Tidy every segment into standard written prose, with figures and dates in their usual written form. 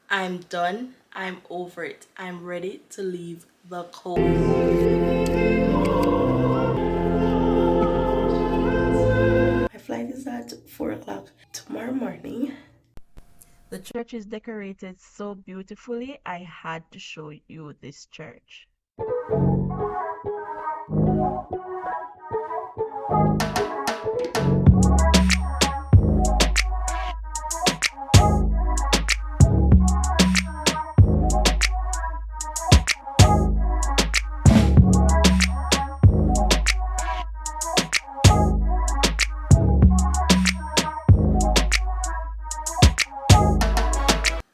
I'm done. I'm over it. I'm ready to leave the coast. My flight is at 4 o'clock tomorrow morning. The church is decorated so beautifully. I had to show you this church.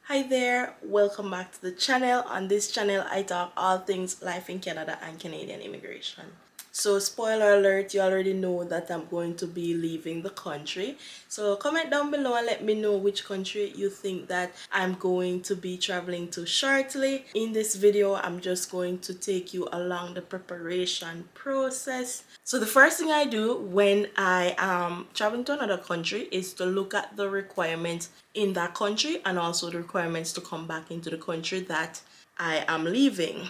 Hi there, welcome back to the channel. On this channel I talk all things life in Canada and Canadian immigration. So spoiler alert, you already know that I'm going to be leaving the country. So comment down below and let me know which country you think that I'm going to be traveling to shortly. In this video, I'm just going to take you along the preparation process. So the first thing I do when I am traveling to another country is to look at the requirements in that country and also the requirements to come back into the country that I am leaving.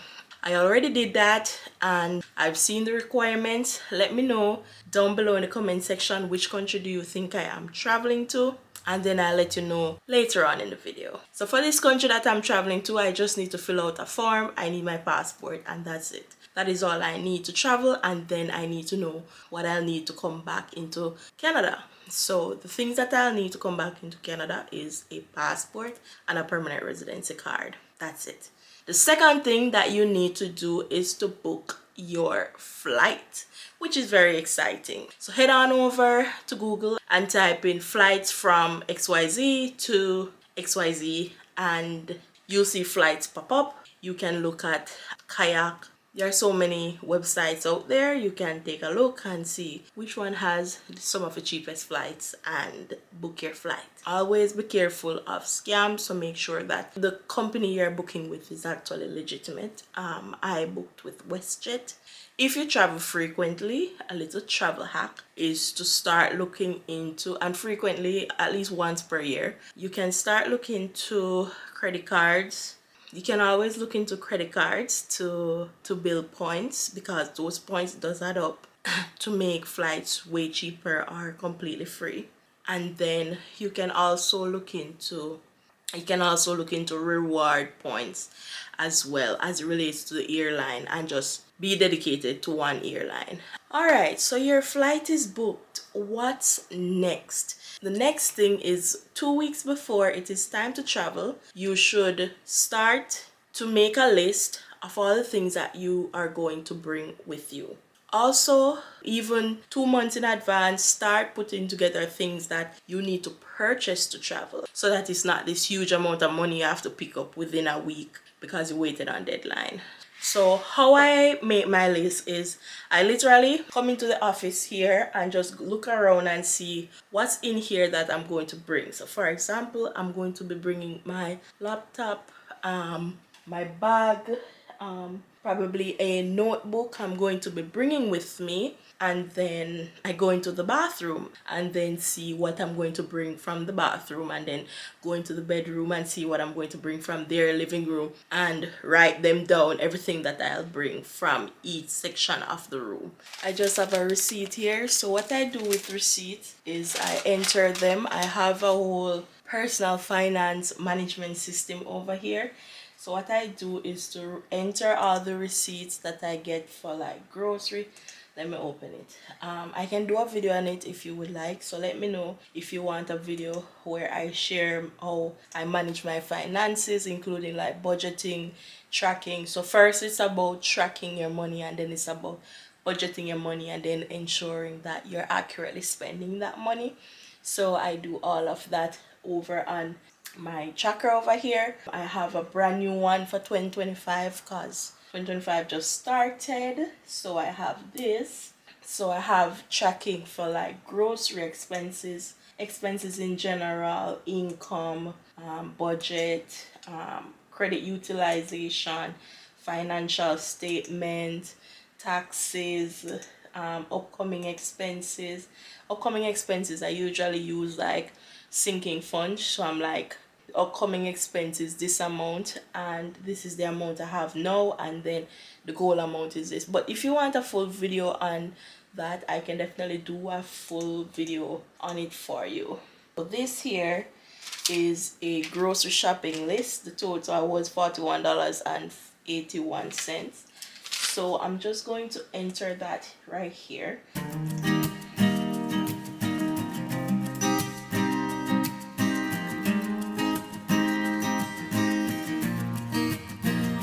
I already did that and I've seen the requirements. Let me know down below in the comment section which country do you think I am traveling to, and then I'll let you know later on in the video. So for this country that I'm traveling to, I just need to fill out a form. I need my passport and that's it. That is all I need to travel, and then I need to know what I'll need to come back into Canada. So the things that I'll need to come back into Canada is a passport and a permanent residency card. That's it. The second thing that you need to do is to book your flight, which is very exciting. So head on over to Google and type in flights from XYZ to XYZ and you'll see flights pop up. You can look at Kayak. There are so many websites out there. You can take a look and see which one has some of the cheapest flights and book your flight. Always be careful of scams, so make sure that the company you're booking with is actually legitimate. I booked with WestJet. If you travel frequently, a little travel hack is to start looking into, and frequently at least once per year, you can start looking to credit cards. You can always look into credit cards to build points, because those points does add up to make flights way cheaper or completely free. And then you can also look into reward points as well, as it relates to the airline, and just be dedicated to one airline. All right, so your flight is booked. What's next? The next thing is 2 weeks before it is time to travel, you should start to make a list of all the things that you are going to bring with you. Also, even 2 months in advance, start putting together things that you need to purchase to travel, so that it's not this huge amount of money you have to pick up within a week because you waited on deadline. So how I make my list is I literally come into the office here and just look around and see what's in here that I'm going to bring. So for example, I'm going to be bringing my laptop, my bag, probably a notebook I'm going to be bringing with me, and then I go into the bathroom and then see what I'm going to bring from the bathroom, and then go into the bedroom and see what I'm going to bring from their living room, and write them down, everything that I'll bring from each section of the room. I just have a receipt here, so what I do with receipts is I enter them. I have a whole personal finance management system over here. So what I do is to enter all the receipts that I get for like grocery. Let me open it. I can do a video on it if you would like, so let me know if you want a video where I share how I manage my finances, including like budgeting, tracking. So first it's about tracking your money, and then it's about budgeting your money, and then ensuring that you're accurately spending that money. So I do all of that over on my tracker over here. I have a brand new one for 2025 because 2025 just started. So I have this. So I have tracking for like grocery expenses, expenses in general, income, budget, credit utilization, financial statement, taxes, upcoming expenses. Upcoming expenses I usually use like sinking funds, so I'm like upcoming expenses this amount, and this is the amount I have now, and then the goal amount is this. But if you want a full video on that, I can definitely do a full video on it for you. So this here is a grocery shopping list. The total was $41.81. So I'm just going to enter that right here.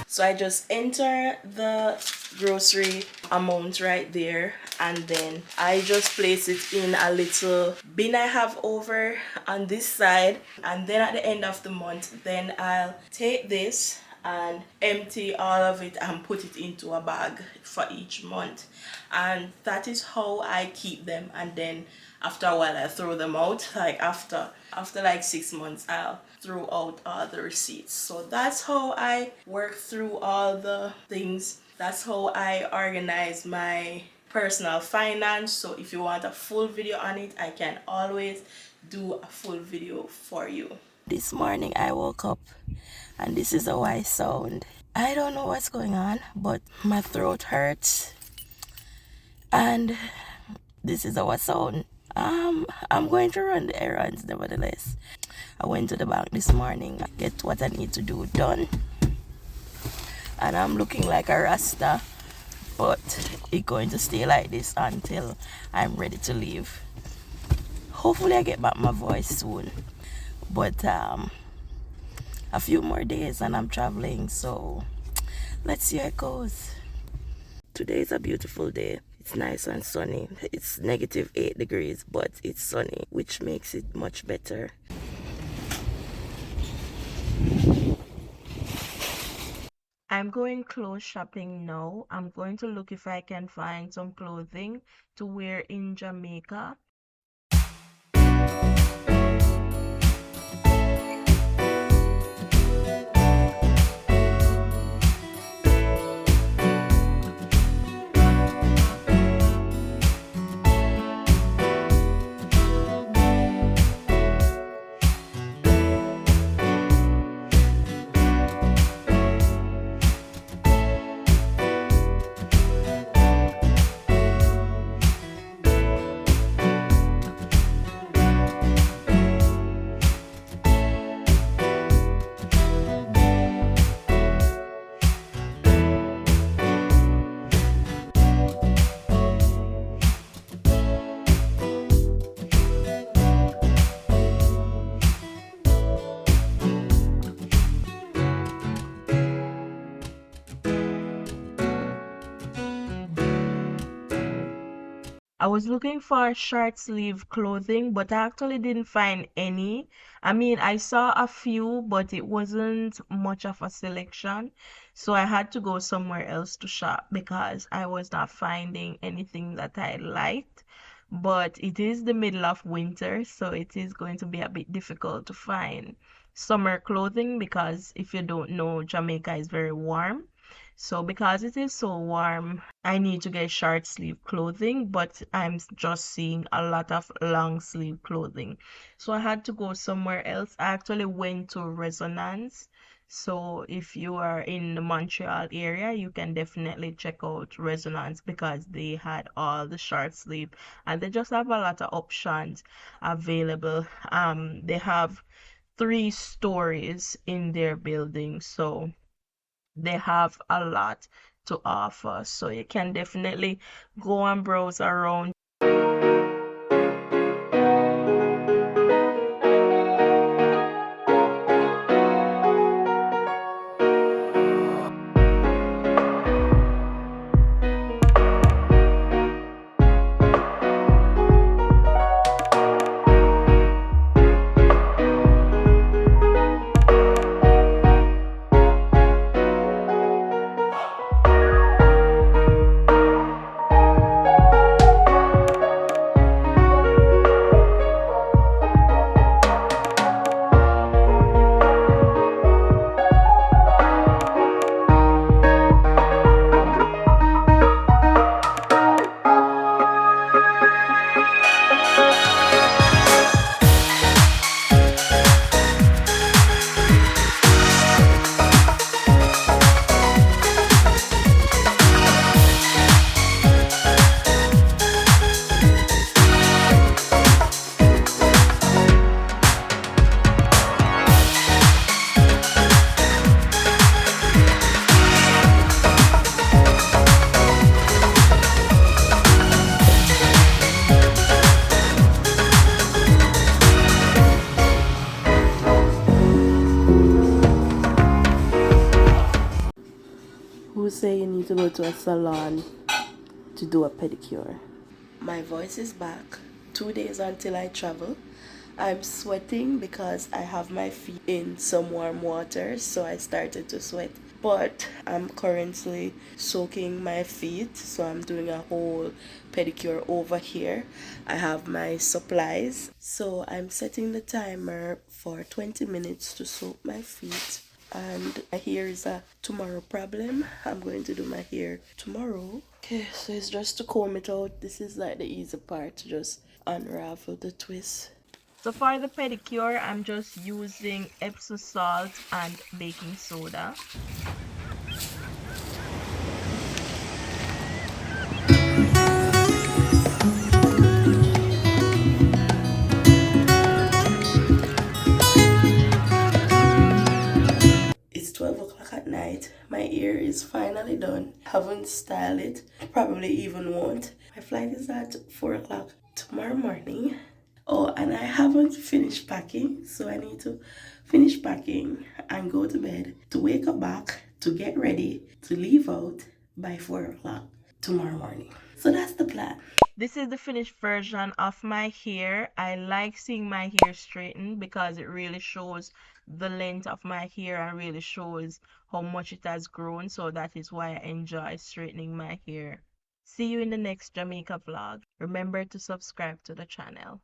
So I just enter the grocery amount right there, and then I just place it in a little bin I have over on this side, and then at the end of the month, then I'll take this and empty all of it and put it into a bag for each month. And that is how I keep them, and then after a while I throw them out. Like after like 6 months, I'll throw out all the receipts. So that's how I work through all the things. That's how I organize my personal finance. So if you want a full video on it, I can always do a full video for you. This morning I woke up and this is how I sound. I don't know what's going on, but my throat hurts and this is how I sound. I'm going to run the errands nevertheless. I went to the bank this morning, get what I need to do done, and I'm looking like a rasta, but it's going to stay like this until I'm ready to leave. Hopefully I get back my voice soon, but a few more days and I'm traveling, so let's see how it goes. Today is a beautiful day. It's nice and sunny. It's -8 degrees, but it's sunny, which makes it much better. I'm going clothes shopping now. I'm going to look if I can find some clothing to wear in Jamaica. I was looking for short sleeve clothing, but I actually didn't find any. I mean, I saw a few, but it wasn't much of a selection. So I had to go somewhere else to shop because I was not finding anything that I liked. But it is the middle of winter, so it is going to be a bit difficult to find summer clothing because if you don't know, Jamaica is very warm. So because it is so warm, I need to get short sleeve clothing, but I'm just seeing a lot of long sleeve clothing. So I had to go somewhere else. I actually went to Resonance. So if you are in the Montreal area, you can definitely check out Resonance because they had all the short sleeve and they just have a lot of options available. They have 3 stories in their building, so they have a lot to offer, so you can definitely go and browse around. Who say you need to go to a salon to do a pedicure? My voice is back. 2 days until I travel. I'm sweating because I have my feet in some warm water, so I started to sweat. But I'm currently soaking my feet, so I'm doing a whole pedicure over here. I have my supplies, so I'm setting the timer for 20 minutes to soak my feet. And my hair is a tomorrow problem. I'm going to do my hair tomorrow. Okay, so it's just to comb it out. This is like the easy part, to just unravel the twist. So for the pedicure, I'm just using Epsom salt and baking soda. It's 12 o'clock at night. My hair is finally done. Haven't styled it. Probably even won't. My flight is at 4 o'clock tomorrow morning. Oh, and I haven't finished packing, so I need to finish packing and go to bed to wake up back to get ready to leave out by 4 o'clock tomorrow morning. So that's the plan. This is the finished version of my hair. I like seeing my hair straightened because it really shows the length of my hair and really shows how much it has grown. So that is why I enjoy straightening my hair. See you in the next Jamaica vlog. Remember to subscribe to the channel.